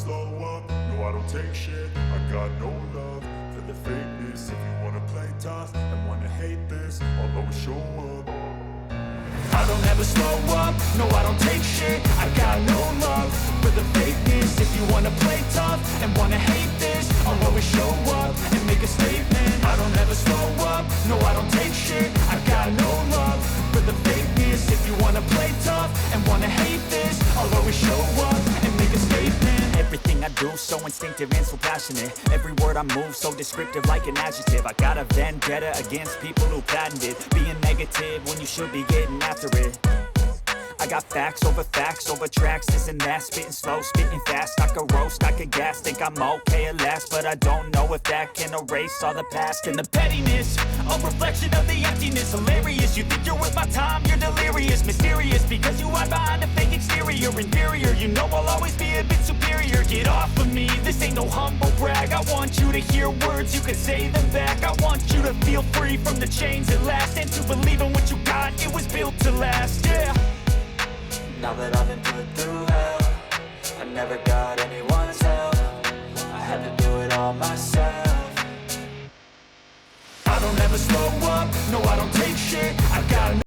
slow up, no I don't take shit. I got no love for the fakeness. If you wanna play tough and wanna hate this, I'll always show up. I don't ever slow up, no I don't take shit. I got no love for the fakeness. If you wanna play tough and wanna hate this, I'll always show up and make a statement. I don't ever slow up, no I don't take shit. I got no love for the fakeness. If you wanna play tough and wanna hate this, I'll always show up and make a statement. Everything I do so instinctive and so passionate. Every word I move so descriptive like an adjective. I got a vendetta against people who patented being negative when you should be getting after it. I got facts over tracks, this and that. Spitting slow, spitting fast. I could roast, I could gas. Think I'm okay at last, but I don't know if that can erase all the past. And the pettiness, a reflection of the emptiness. Hilarious, you think you're worth my time, you're delirious. Mysterious, because you hide behind a fake exterior. Inferior, you know I'll always be a bit superior. Get off of me, this ain't no humble brag. I want you to hear words, you can say them back. I want you to feel free from the chains at last, and to believe in what you got, it was built to last, yeah. Now that I've been put through hell, I never got anyone's help. I had to do it all myself. I don't ever slow up, no I don't take shit. I got no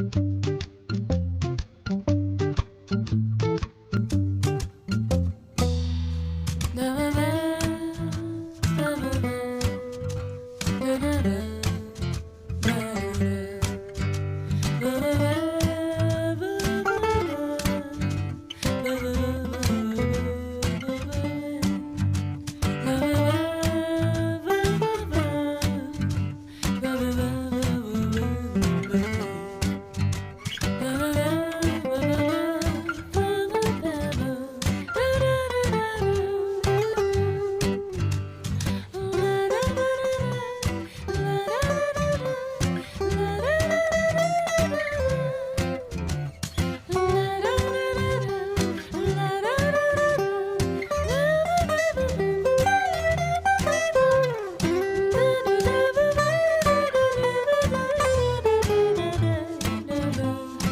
it.